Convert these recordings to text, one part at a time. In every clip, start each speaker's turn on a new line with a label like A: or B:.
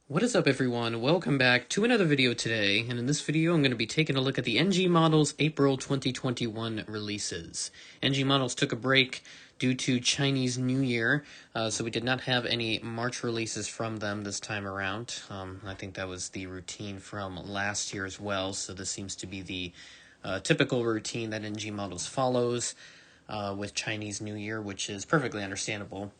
A: What is up, everyone? Welcome back to another video today, and in this video I'm going to be taking a look at the NG Models April 2021 releases. NG Models took a break due to Chinese New Year, so we did not have any March releases from them this time around. I think that was the routine from last year as well, so this seems to be the typical routine that NG Models follows with Chinese New Year, which is perfectly understandable.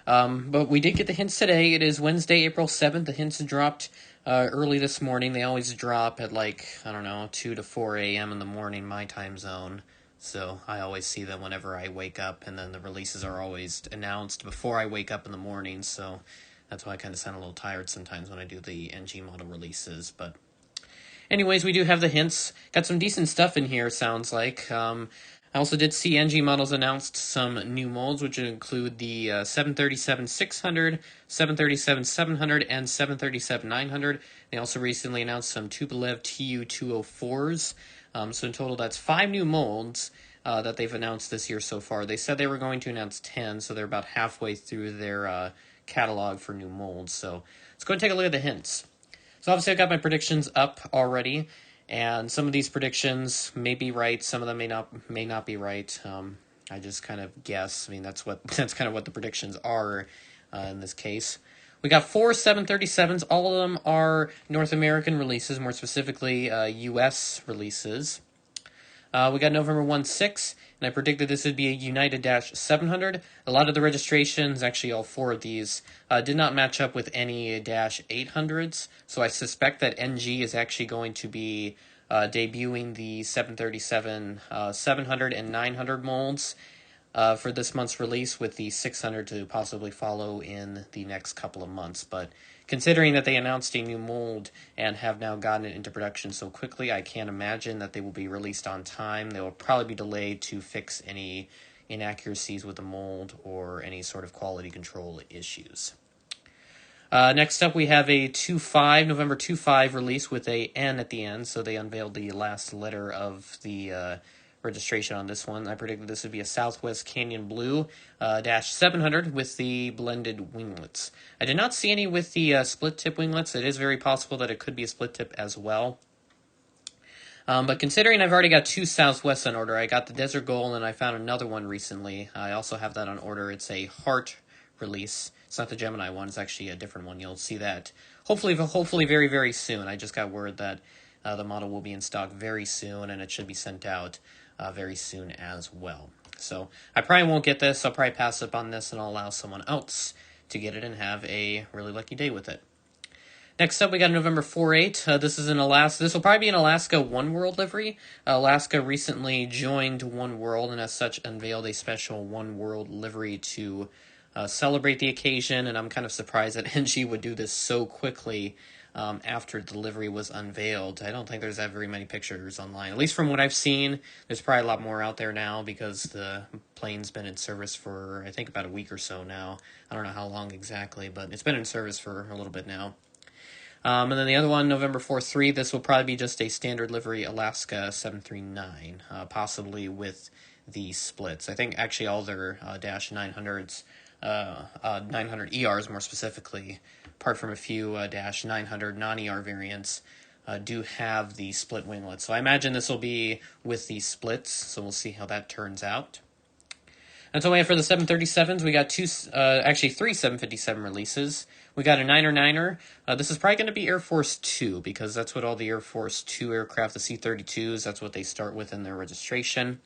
A: But we did get the hints today. It is Wednesday, April 7th. The hints dropped early this morning. They always drop at like, I don't know, 2 to 4 a.m. in the morning, my time zone. So I always see them whenever I wake up, and then the releases are always announced before I wake up in the morning. So that's why I kind of sound a little tired sometimes when I do the NG model releases. But anyways, we do have the hints. Got some decent stuff in here, sounds like. I also did see NG Models announced some new molds, which include the 737-600, 737-700, and 737-900. They also recently announced some Tupolev Tu-204s. So in total, that's 5 new molds that they've announced this year so far. They said they were going to announce 10, so they're about halfway through their catalog for new molds. So let's go and take a look at the hints. So obviously I've got my predictions up already, and some of these predictions may be right, some of them may not be right. I just kind of guess. I mean, that's kind of what the predictions are in this case. We got 4 737s. All of them are North American releases, more specifically U.S. releases. We got November 1-6, and I predicted this would be a United-700. A lot of the registrations, actually all 4 of these, did not match up with any -800s, so I suspect that NG is actually going to be debuting the 737 700 and 900 molds for this month's release, with the 600 to possibly follow in the next couple of months. But considering that they announced a new mold and have now gotten it into production so quickly, I can't imagine that they will be released on time. They will probably be delayed to fix any inaccuracies with the mold or any sort of quality control issues. Next up, we have a November 2-5 release with a N at the end, so they unveiled the last letter of the registration on this one. I predicted this would be a Southwest Canyon Blue -700 with the blended winglets. I did not see any with the split tip winglets. It is very possible that it could be a split tip as well. But considering I've already got 2 Southwest on order, I got the Desert Gold and I found another one recently. I also have that on order. It's a Heart release. It's not the Gemini one. It's actually a different one. You'll see that hopefully very, very soon. I just got word that the model will be in stock very soon, and it should be sent out very soon as well. So I probably won't get this. I'll probably pass up on this, and I'll allow someone else to get it and have a really lucky day with it. Next up, we got November 4-8. This is in Alaska. This will probably be an Alaska One World livery. Alaska recently joined One World, and as such unveiled a special One World livery to celebrate the occasion, and I'm kind of surprised that NG would do this so quickly after the livery was unveiled. I don't think there's that very many pictures online. At least from what I've seen, there's probably a lot more out there now because the plane's been in service for, I think, about a week or so now. I don't know how long exactly, but it's been in service for a little bit now. And then the other one, November 4-3, this will probably be just a standard livery Alaska 739, possibly with the splits. I think actually all their Dash 900s, 900 ERs more specifically, apart from a few Dash 900 non-ER variants, do have the split winglets. So I imagine this will be with the splits, so we'll see how that turns out. That's all we have for the 737s. We got 3 757 releases. We got a 9er. This is probably going to be Air Force 2, because that's what all the Air Force 2 aircraft, the C-32s, that's what they start with in their registration.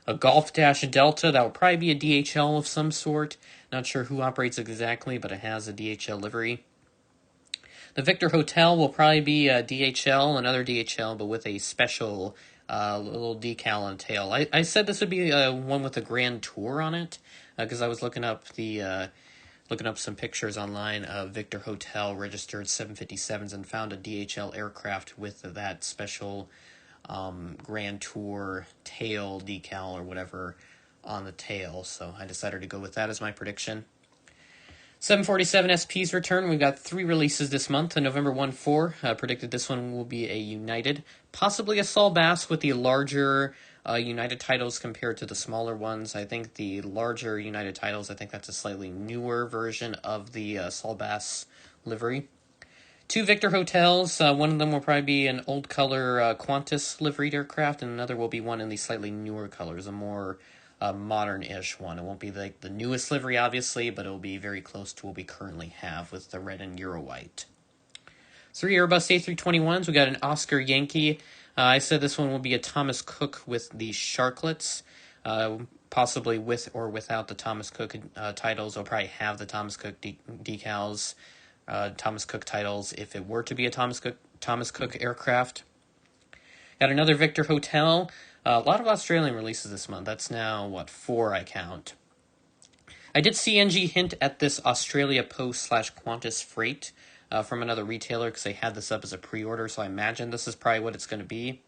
A: A Golf Dash Delta, that will probably be a DHL of some sort. Not sure who operates exactly, but it has a DHL livery. The Victor Hotel will probably be a DHL, another DHL, but with a special little decal on the tail. I said this would be one with a Grand Tour on it, because I was looking up some pictures online of Victor Hotel registered 757s and found a DHL aircraft with that special Grand Tour tail decal or whatever on the tail, so I decided to go with that as my prediction. 747 SP's return. We've got 3 releases this month. On November 1-4, predicted this one will be a United, possibly a Saul Bass with the larger United titles compared to the smaller ones. I think the larger United titles, I think that's a slightly newer version of the Saul Bass livery. 2 Victor hotels. One of them will probably be an old color Qantas liveried aircraft, and another will be one in the slightly newer colors, a more modern-ish one. It won't be like the newest livery, obviously, but it will be very close to what we currently have with the red and Euro white. 3 Airbus A321s. We got an Oscar Yankee. I said this one will be a Thomas Cook with the Sharklets, possibly with or without the Thomas Cook titles. They'll probably have the Thomas Cook decals, Thomas Cook titles, if it were to be a Thomas Cook aircraft. Got another Victor Hotel. A lot of Australian releases this month. That's now, 4 I count. I did see NG hint at this Australia Post / QantasFreight from another retailer because they had this up as a pre-order, so I imagine this is probably what it's going to be.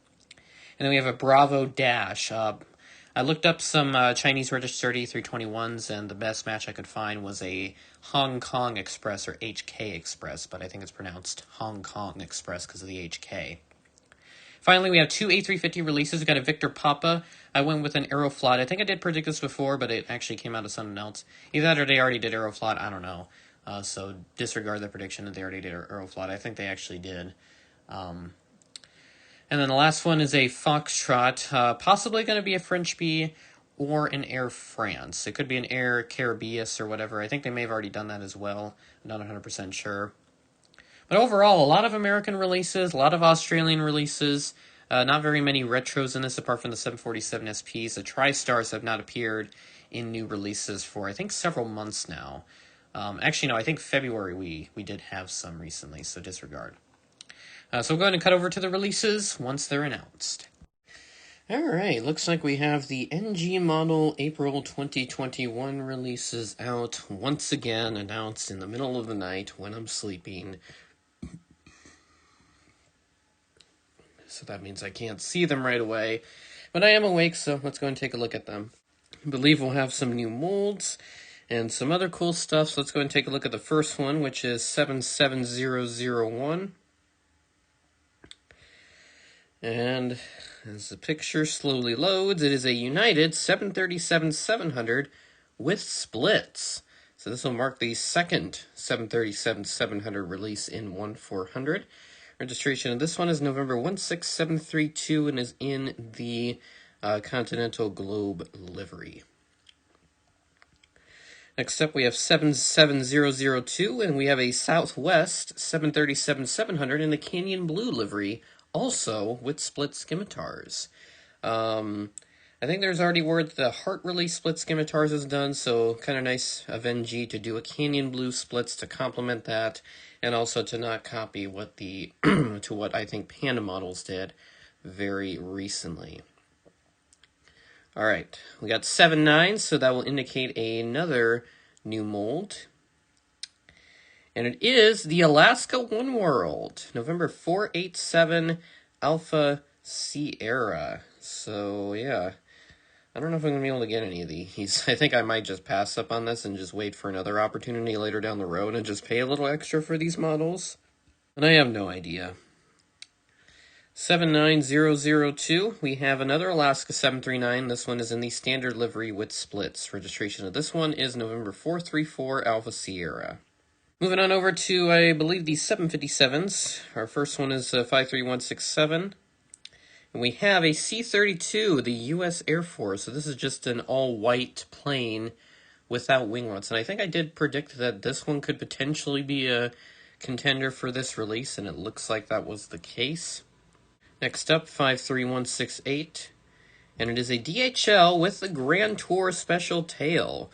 A: And then we have a Bravo Dash. I looked up some Chinese registered A321s, and the best match I could find was a Hong Kong Express, or HK Express, but I think it's pronounced Hong Kong Express because of the HK. Finally, we have 2 A350 releases. We got a Victor Papa. I went with an Aeroflot. I think I did predict this before, but it actually came out as something else. Either that or they already did Aeroflot. I don't know. So disregard the prediction that they already did Aeroflot. I think they actually did. And then the last one is a Foxtrot, possibly going to be a French B or an Air France. It could be an Air Caribbeus or whatever. I think they may have already done that as well. I'm not 100% sure. But overall, a lot of American releases, a lot of Australian releases, not very many retros in this apart from the 747 SPs. The TriStars have not appeared in new releases for, I think, several months now. Actually, no, I think February we did have some recently, so disregard. So we'll go ahead and cut over to the releases once they're announced. Alright, looks like we have the NG model April 2021 releases out once again, announced in the middle of the night when I'm sleeping. So that means I can't see them right away, but I am awake, so let's go and take a look at them. I believe we'll have some new molds and some other cool stuff, so let's go and take a look at the first one, which is 77001. And as the picture slowly loads, it is a United 737-700 with splits. So this will mark the second 737-700 release in 1-400. Registration of this one is November 16732 and is in the Continental Globe livery. Next up, we have 77002, and we have a Southwest 737-700 in the Canyon Blue livery, also with split scimitars. I think there's already word that the Heart release split scimitars is done, so kind of nice of NG to do a Canyon Blue splits to complement that, and also to not copy what the to what I think Panda Models did very recently. All right, we got 7.9, so that will indicate another new mold. And it is the Alaska One World, November 487 Alpha Sierra. So, yeah, I don't know if I'm going to be able to get any of these. I think I might just pass up on this and just wait for another opportunity later down the road and just pay a little extra for these models. And I have no idea. 79002, we have another Alaska 739. This one is in the standard livery with splits. Registration of this one is November 434 Alpha Sierra. Moving on over to, I believe, the 757s. Our first one is 53167. And we have a C-32, the U.S. Air Force. So this is just an all-white plane without wing ruts. And I think I did predict that this one could potentially be a contender for this release, and it looks like that was the case. Next up, 53168, and it is a DHL with the Grand Tour Special Tail.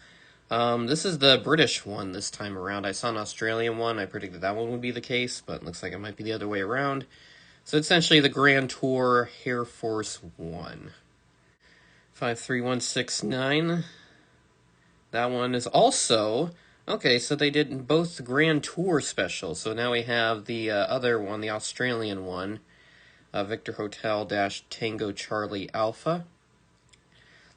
A: This is the British one this time around. I saw an Australian one. I predicted that one would be the case, but it looks like it might be the other way around. So essentially the Grand Tour Air Force One. 53169. That one is also... Okay, so they did both the Grand Tour Special. So now we have the other one, the Australian one. Victor Hotel - Tango Charlie Alpha.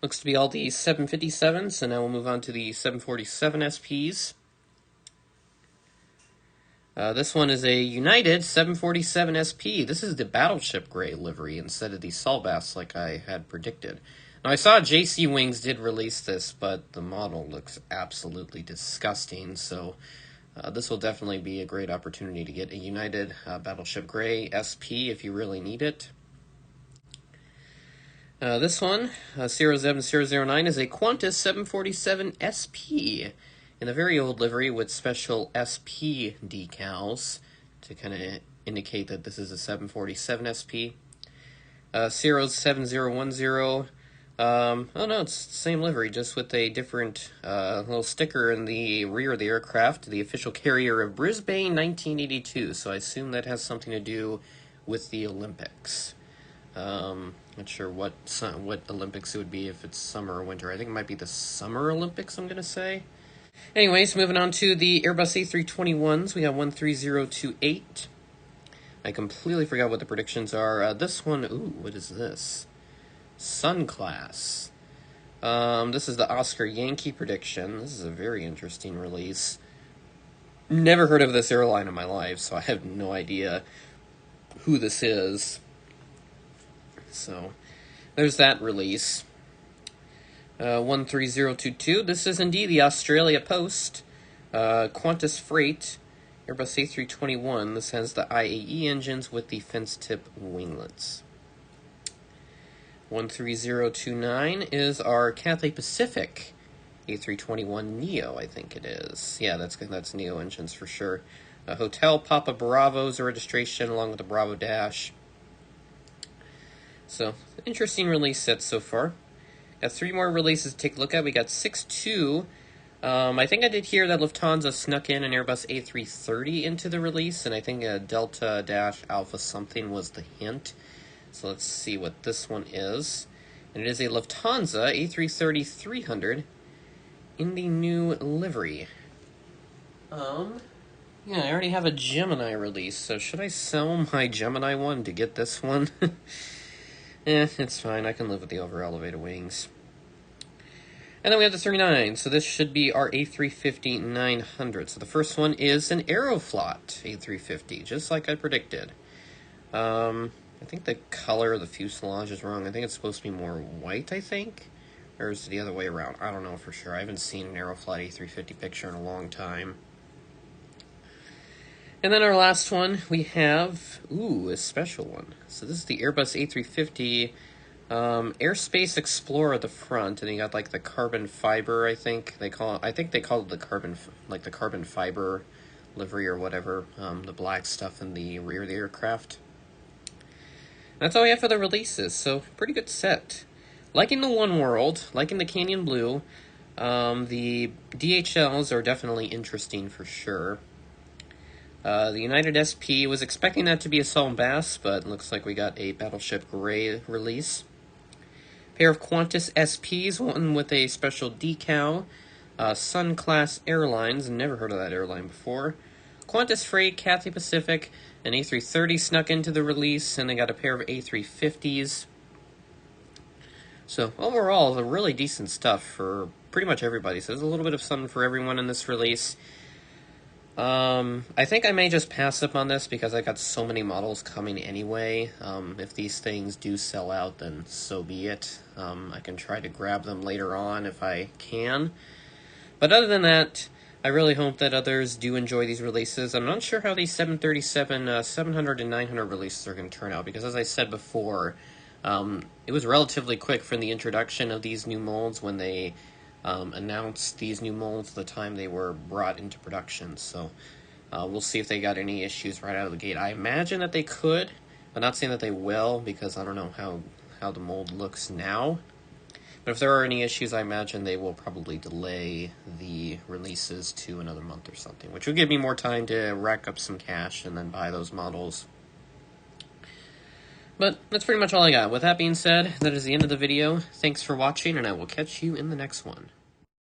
A: Looks to be all the 757s, so now we'll move on to the 747 SPs. This one is a United 747 SP. This is the Battleship Gray livery instead of the Solbass like I had predicted. Now I saw JC Wings did release this, but the model looks absolutely disgusting, so This will definitely be a great opportunity to get a United Battleship Gray SP if you really need it. This one, 07009, is a Qantas 747 SP in a very old livery with special SP decals to kind of indicate that this is a 747 SP. 07010, oh no, it's the same livery, just with a different little sticker in the rear of the aircraft, the official carrier of Brisbane 1982, so I assume that has something to do with the Olympics. Not sure what Olympics it would be, if it's summer or winter. I think it might be the Summer Olympics, I'm going to say. Anyways, moving on to the Airbus A321s, we have 13028. I completely forgot what the predictions are. This one, ooh, what is this? Sun Class. This is the Oscar Yankee prediction. This is a very interesting release. Never heard of this airline in my life, so I have no idea who this is. So, there's that release. 13022. This is indeed the Australia Post. QantasFreight. Airbus A321. This has the IAE engines with the fence tip winglets. 13029 is our Cathay Pacific A321neo, I think it is. Yeah, that's Neo engines for sure. Hotel Papa Bravo's a registration along with the Bravo Dash. So, interesting release set so far. Got 3 more releases to take a look at. We got 6.2. I think I did hear that Lufthansa snuck in an Airbus A330 into the release, and I think a Delta-Alpha something was the hint. So let's see what this one is. And it is a Lufthansa A330-300 in the new livery. Yeah, I already have a Gemini release, so should I sell my Gemini one to get this one? It's fine. I can live with the over-elevated wings. And then we have the 39. So this should be our A350-900. So the first one is an Aeroflot A350, just like I predicted. I think the color of the fuselage is wrong. I think it's supposed to be more white, I think. Or is it the other way around? I don't know for sure. I haven't seen an Aeroflot A350 picture in a long time. And then our last one, we have, a special one. So this is the Airbus A350 Airspace Explorer at the front, and you got like the carbon fiber, I think they call it the carbon fiber livery or whatever, the black stuff in the rear of the aircraft. And that's all we have for the releases, so pretty good set. Liking the One World, liking the Canyon Blue, the DHLs are definitely interesting for sure. The United SP, was expecting that to be a Assault Bass, but looks like we got a Battleship Gray release. Pair of Qantas SPs, one with a special decal. Sun Class Airlines, never heard of that airline before. QantasFreight, Cathay Pacific, an A330 snuck into the release, and they got a pair of A350s. So overall, the really decent stuff for pretty much everybody. So there's a little bit of something for everyone in this release. I think I may just pass up on this because I got so many models coming anyway. If these things do sell out, then so be it. I can try to grab them later on if I can. But other than that, I really hope that others do enjoy these releases. I'm not sure how these 700 and 900 releases are going to turn out because, as I said before, it was relatively quick from the introduction of these new molds when they announced these new molds the time they were brought into production. So we'll see if they got any issues right out of the gate. I imagine that they could. I'm not saying that they will because I don't know how the mold looks now. But if there are any issues, I imagine they will probably delay the releases to another month or something, which will give me more time to rack up some cash and then buy those models. But that's pretty much all I got. With that being said, that is the end of the video. Thanks for watching, and I will catch you in the next one.